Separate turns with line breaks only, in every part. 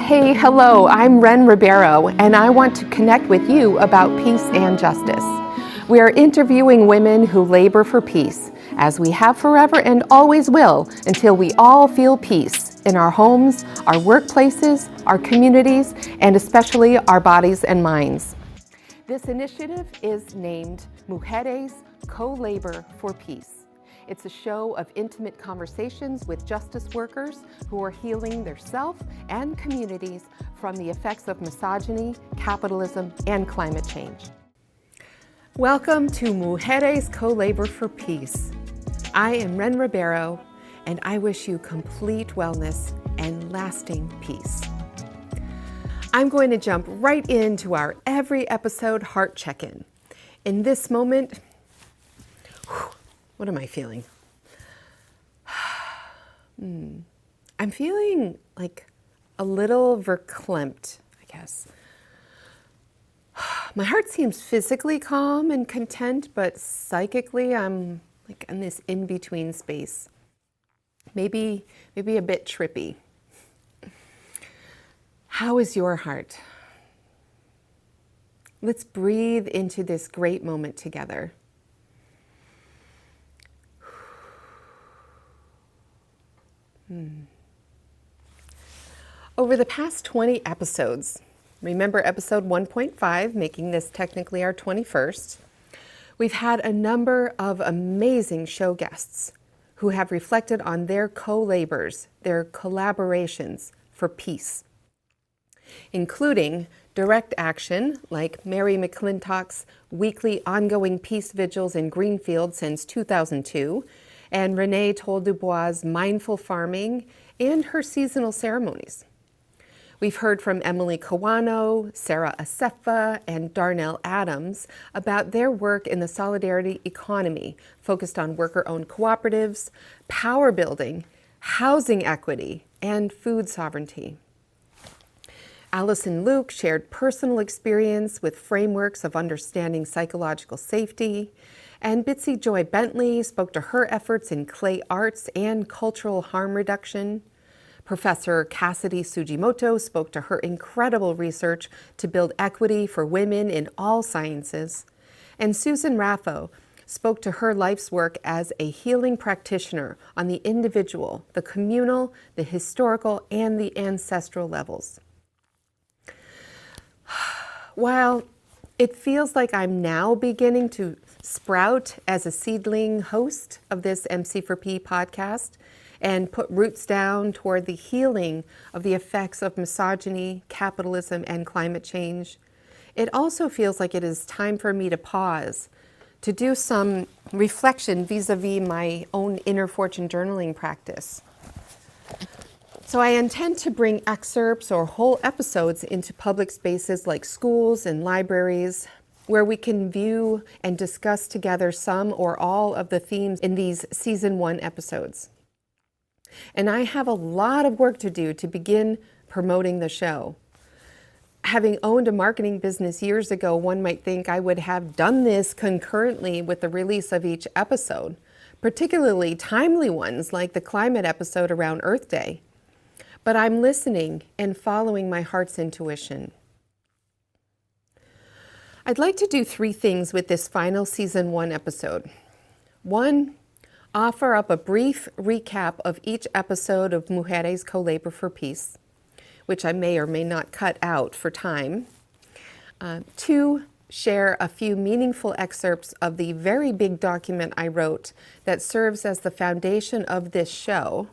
Hey, hello, I'm Wren Ribeiro, and I want to connect with you about peace and justice. We are interviewing women who labor for peace, as we have forever and always will, until we all feel peace in our homes, our workplaces, our communities, and especially our bodies and minds. This initiative is named Mujéres Co-Labor for Peace. It's a show of intimate conversations with justice workers who are healing their self and communities from the effects of misogyny, capitalism, and climate change. Welcome to Mujéres Co-Labor for Peace. I am Wren Ribeiro, and I wish you complete wellness and lasting peace. I'm going to jump right into our every episode heart check-in. In this moment, what am I feeling? I'm feeling like a little verklempt, I guess. My heart seems physically calm and content, but psychically I'm like in this in-between space. Maybe a bit trippy. How is your heart? Let's breathe into this great moment together. Over the past 20 episodes, remember episode 1.5, making this technically our 21st, we've had a number of amazing show guests who have reflected on their co-labors, their collaborations for peace, including direct action like Mary McClintock's weekly ongoing peace vigils in Greenfield since 2002, and Renee Toll-Dubois' mindful farming and her seasonal ceremonies. We've heard from Emily Kawano, Sarah Asefa, and Darnell Adams about their work in the solidarity economy, focused on worker-owned cooperatives, power building, housing equity, and food sovereignty. Allison Luke shared personal experience with frameworks of understanding psychological safety, and Bitsy Joy Bentley spoke to her efforts in clay arts and cultural harm reduction. Professor Cassidy Sugimoto spoke to her incredible research to build equity for women in all sciences. And Susan Raffo spoke to her life's work as a healing practitioner on the individual, the communal, the historical, and the ancestral levels. While it feels like I'm now beginning to sprout as a seedling host of this MC4P podcast and put roots down toward the healing of the effects of misogyny, capitalism, and climate change, it also feels like it is time for me to pause, to do some reflection vis-a-vis my own InnerFortune journaling practice. So I intend to bring excerpts or whole episodes into public spaces like schools and libraries, where we can view and discuss together some or all of the themes in these season 1 episodes. And I have a lot of work to do to begin promoting the show. Having owned a marketing business years ago, one might think I would have done this concurrently with the release of each episode, particularly timely ones like the climate episode around Earth Day. But I'm listening and following my heart's intuition. I'd like to do 3 things with this final season 1 episode. 1, offer up a brief recap of each episode of Mujéres Co-Labor for Peace, which I may or may not cut out for time. 2, share a few meaningful excerpts of the very big document I wrote that serves as the foundation of this show.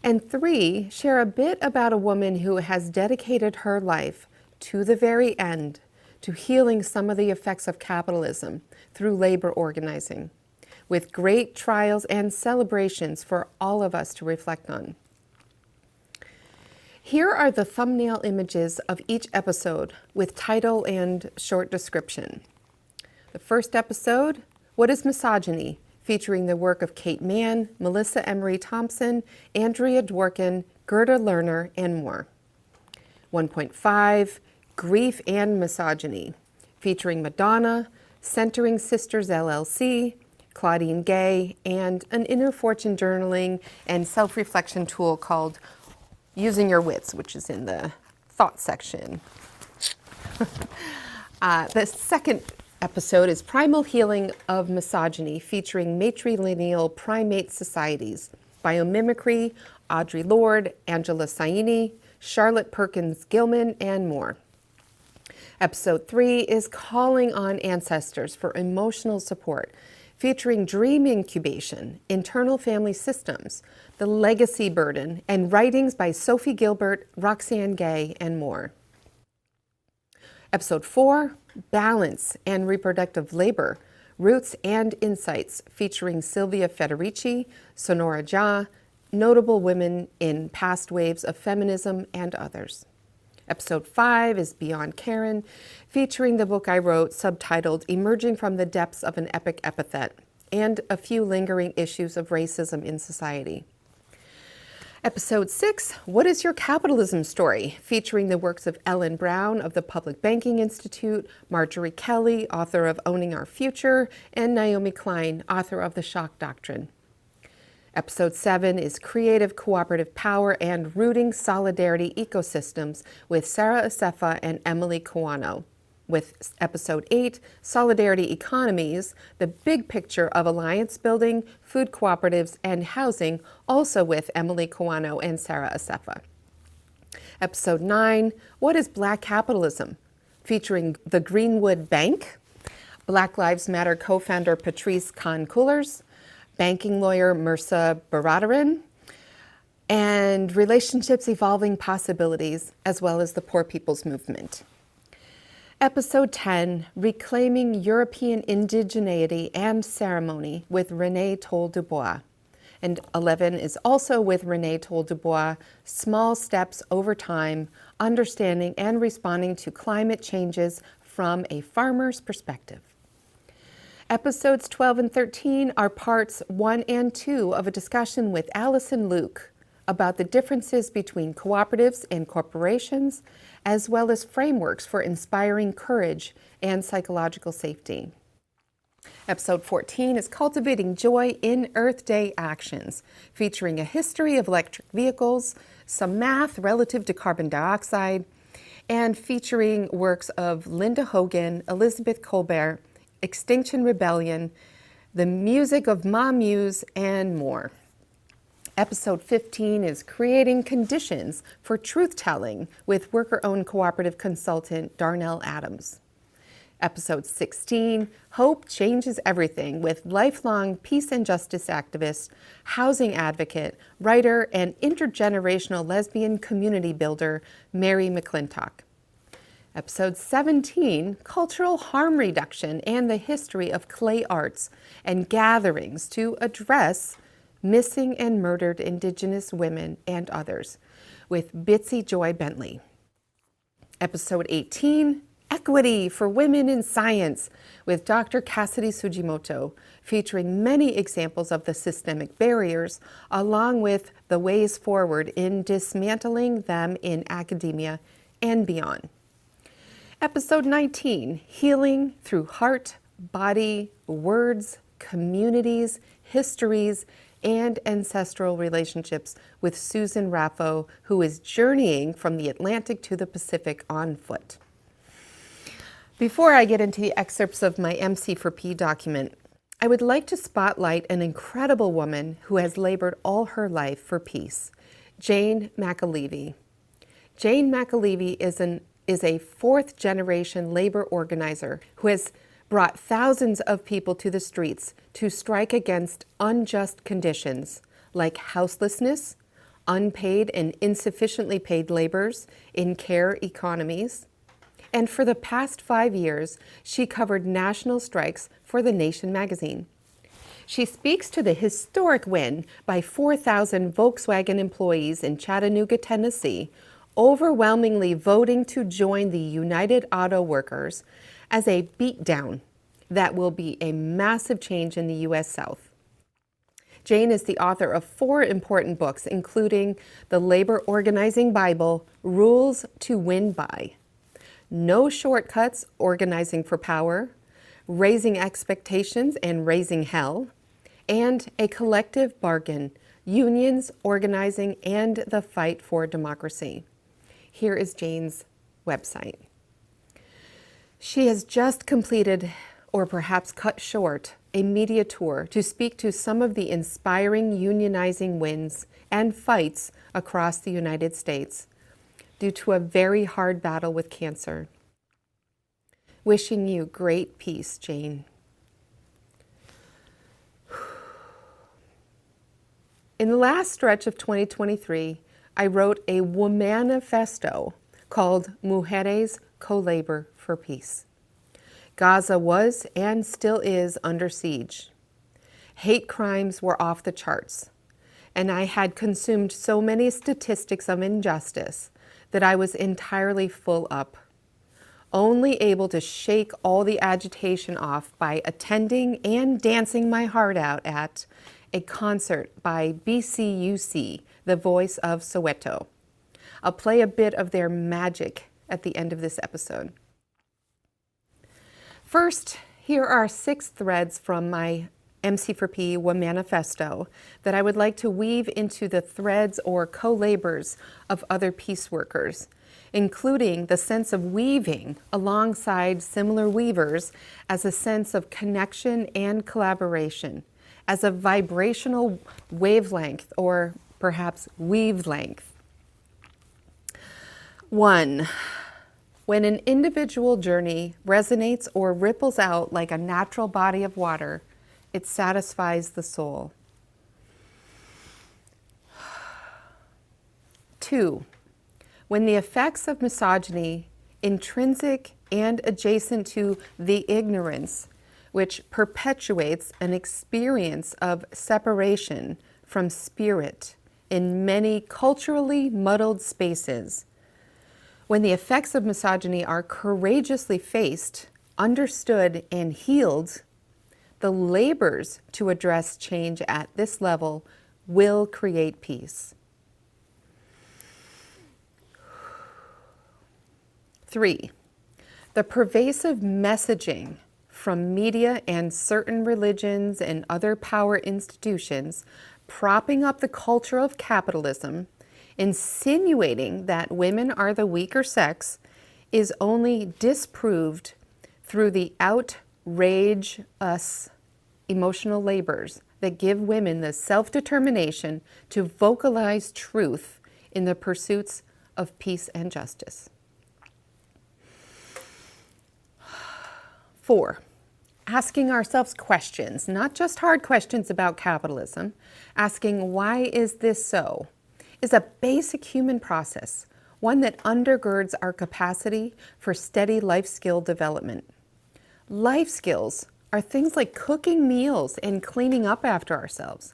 And 3, share a bit about a woman who has dedicated her life to the very end to healing some of the effects of capitalism through labor organizing, with great trials and celebrations for all of us to reflect on. Here are the thumbnail images of each episode with title and short description. The first episode, What is Misogyny? Featuring the work of Kate Mann, Melissa Emery Thompson, Andrea Dworkin, Gerda Lerner, and more. 1.5, Grief and Misogyny, featuring Madonna, Centering Sisters LLC, Claudine Gay, and an InnerFortune journaling and self-reflection tool called Using Your Wits, which is in the thought section. The second episode is Primal Healing of Misogyny, featuring matrilineal primate societies, biomimicry, Audre Lorde, Angela Saini, Charlotte Perkins Gilman, and more. Episode 3 is Calling on Ancestors for Emotional Support, featuring dream incubation, internal family systems, the legacy burden, and writings by Sophie Gilbert, Roxane Gay, and more. Episode 4, Balance and Reproductive Labor, Roots and Insights, featuring Sylvia Federici, Sonora Ja, notable women in past waves of feminism, and others. Episode 5 is Beyond Karen, featuring the book I wrote subtitled Emerging from the Depths of an Epic Epithet, and a few lingering issues of racism in society. Episode 6, What is Your Capitalism Story? Featuring the works of Ellen Brown of the Public Banking Institute, Marjorie Kelly, author of Owning Our Future, and Naomi Klein, author of The Shock Doctrine. Episode 7 is Creative Cooperative Power and Rooting Solidarity Ecosystems with Sarah Asefa and Emily Kawano. With Episode 8, Solidarity Economies, the big picture of alliance building, food cooperatives, and housing, also with Emily Kawano and Sarah Asefa. Episode 9, What is Black Capitalism? Featuring the Greenwood Bank, Black Lives Matter co-founder Patrice Khan-Coolers, banking lawyer Mirsa Baradaran, and Relationships Evolving Possibilities, as well as the Poor People's Movement. Episode 10, Reclaiming European Indigeneity and Ceremony with Renée Toll-Dubois. And 11 is also with Renée Toll-Dubois, Small Steps Over Time, Understanding and Responding to Climate Changes from a Farmer's Perspective. Episodes 12 and 13 are parts 1 and 2 of a discussion with Allison Luke about the differences between cooperatives and corporations, as well as frameworks for inspiring courage and psychological safety. Episode 14 is Cultivating Joy in Earth Day Actions, featuring a history of electric vehicles, some math relative to carbon dioxide, and featuring works of Linda Hogan, Elizabeth Colbert, Extinction Rebellion, the music of Ma Muse, and more. Episode 15 is Creating Conditions for Truth-Telling with worker-owned cooperative consultant Darnell Adams. Episode 16, Hope Changes Everything with lifelong peace and justice activist, housing advocate, writer, and intergenerational lesbian community builder Mary McClintock. Episode 17, Cultural Harm Reduction and the History of Clay Arts and Gatherings to Address Missing and Murdered Indigenous Women and Others, with Bitsy Joy Bentley. Episode 18, Equity for Women in Science, with Dr. Cassidy Sujimoto, featuring many examples of the systemic barriers, along with the ways forward in dismantling them in academia and beyond. Episode 19, Healing Through Heart, Body, Words, Communities, Histories, and Ancestral Relationships with Susan Raffo, who is journeying from the Atlantic to the Pacific on foot. Before I get into the excerpts of my MC4P document, I would like to spotlight an incredible woman who has labored all her life for peace, Jane McAlevey. Jane McAlevey is a fourth-generation labor organizer who has brought thousands of people to the streets to strike against unjust conditions like houselessness, unpaid and insufficiently paid labors in care economies. And for the past 5 years, she covered national strikes for The Nation magazine. She speaks to the historic win by 4,000 Volkswagen employees in Chattanooga, Tennessee, overwhelmingly voting to join the United Auto Workers as a beatdown that will be a massive change in the U.S. South. Jane is the author of 4 important books, including The Labor Organizing Bible, Rules to Win By, No Shortcuts, Organizing for Power, Raising Expectations and Raising Hell, and A Collective Bargain, unions, organizing, and the fight for democracy. Here is Jane's website. She has just completed, or perhaps cut short, a media tour to speak to some of the inspiring unionizing wins and fights across the United States due to a very hard battle with cancer. Wishing you great peace, Jane. In the last stretch of 2023, I wrote a womanifesto called Mujéres Co-Labor for Peace. Gaza was and still is under siege. Hate crimes were off the charts, and I had consumed so many statistics of injustice that I was entirely full up, only able to shake all the agitation off by attending and dancing my heart out at a concert by BCUC, the Voice of Soweto. I'll play a bit of their magic at the end of this episode. First, here are 6 threads from my MC4P womanifesto that I would like to weave into the threads or co-labors of other peace workers, including the sense of weaving alongside similar weavers as a sense of connection and collaboration, as a vibrational wavelength or perhaps weave length. 1. When an individual journey resonates or ripples out like a natural body of water, it satisfies the soul. 2. When the effects of misogyny, intrinsic and adjacent to the ignorance, which perpetuates an experience of separation from spirit in many culturally muddled spaces, when the effects of misogyny are courageously faced, understood, and healed, the labors to address change at this level will create peace. 3. The pervasive messaging from media and certain religions and other power institutions propping up the culture of capitalism, insinuating that women are the weaker sex, is only disproved through the outrage us emotional labors that give women the self-determination to vocalize truth in the pursuits of peace and justice. 4. Asking ourselves questions, not just hard questions about capitalism, asking why is this so, is a basic human process, one that undergirds our capacity for steady life skill development. Life skills are things like cooking meals and cleaning up after ourselves.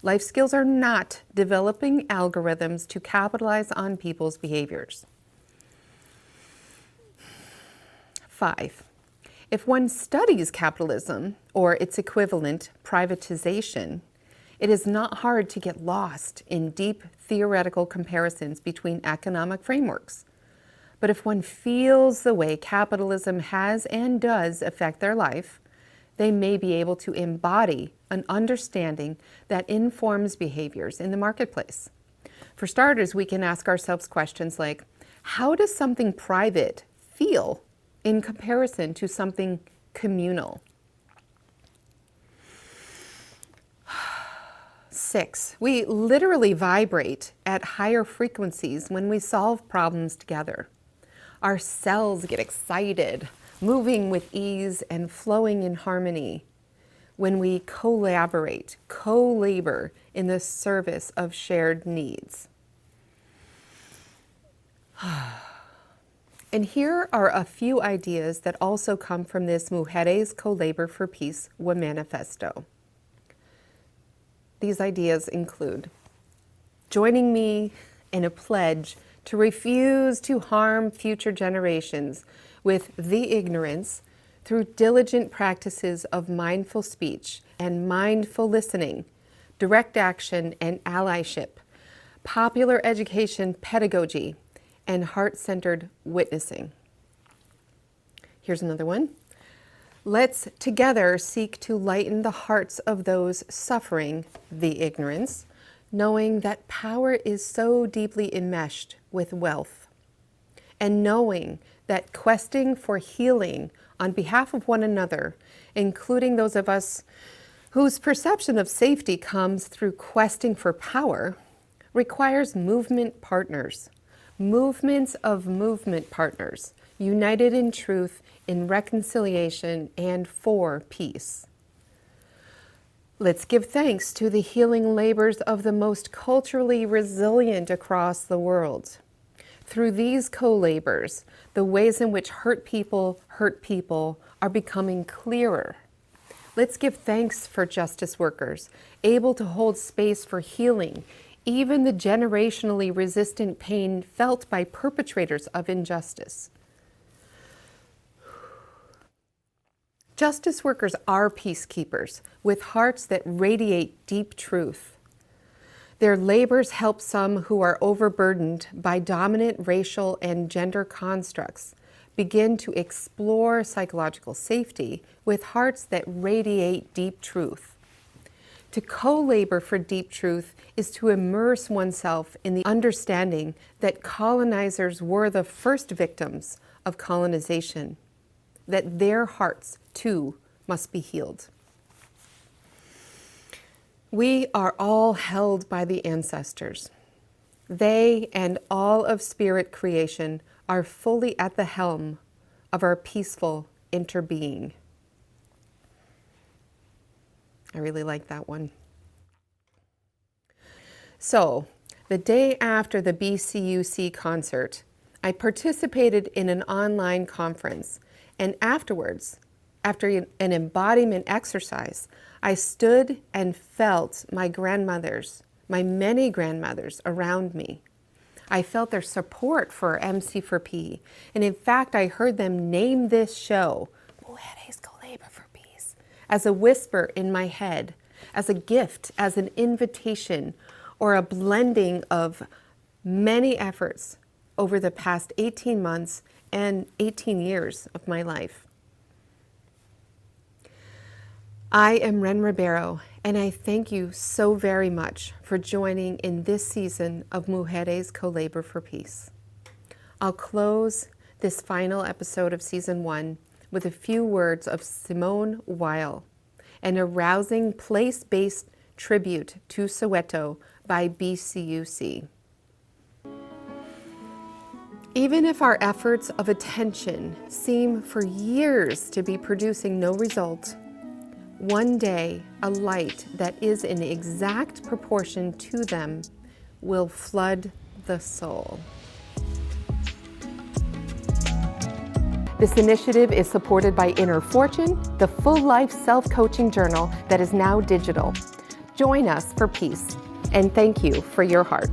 Life skills are not developing algorithms to capitalize on people's behaviors. 5. If one studies capitalism, or its equivalent, privatization, it is not hard to get lost in deep theoretical comparisons between economic frameworks. But if one feels the way capitalism has and does affect their life, they may be able to embody an understanding that informs behaviors in the marketplace. For starters, we can ask ourselves questions like, how does something private feel in comparison to something communal? 6, we literally vibrate at higher frequencies when we solve problems together. Our cells get excited, moving with ease and flowing in harmony when we collaborate, co-labor in the service of shared needs. And here are a few ideas that also come from this Mujéres Co-Labor for Peace womanifesto. These ideas include joining me in a pledge to refuse to harm future generations with the ignorance through diligent practices of mindful speech and mindful listening, direct action and allyship, popular education pedagogy, and heart-centered witnessing. Here's another one. Let's together seek to lighten the hearts of those suffering the ignorance, knowing that power is so deeply enmeshed with wealth, and knowing that questing for healing on behalf of one another, including those of us whose perception of safety comes through questing for power, requires movement partners, movements of movement partners, united in truth, in reconciliation, and for peace. Let's give thanks to the healing labors of the most culturally resilient across the world. Through these co-labors, the ways in which hurt people are becoming clearer. Let's give thanks for justice workers, able to hold space for healing, even the generationally resistant pain felt by perpetrators of injustice. Justice workers are peacekeepers with hearts that radiate deep truth. Their labors help some who are overburdened by dominant racial and gender constructs begin to explore psychological safety with hearts that radiate deep truth. To co-labor for deep truth is to immerse oneself in the understanding that colonizers were the first victims of colonization, that their hearts, too, must be healed. We are all held by the ancestors. They and all of spirit creation are fully at the helm of our peaceful interbeing. I really like that one. So, the day after the BCUC concert, I participated in an online conference, and afterwards, after an embodiment exercise, I stood and felt my grandmothers, my many grandmothers around me. I felt their support for MC4P, and in fact, I heard them name this show, Mujéres Co-Labor for Peace, as a whisper in my head, as a gift, as an invitation, or a blending of many efforts over the past 18 months and 18 years of my life. I am Wren Ribeiro, and I thank you so very much for joining in this season of Mujéres Co-Labor for Peace. I'll close this final episode of Season 1 with a few words of Simone Weil, an arousing place-based tribute to Soweto by BCUC. Even if our efforts of attention seem for years to be producing no result, one day a light that is in exact proportion to them will flood the soul. This initiative is supported by InnerFortune, the full-life self-coaching journal that is now digital. Join us for peace, and thank you for your heart.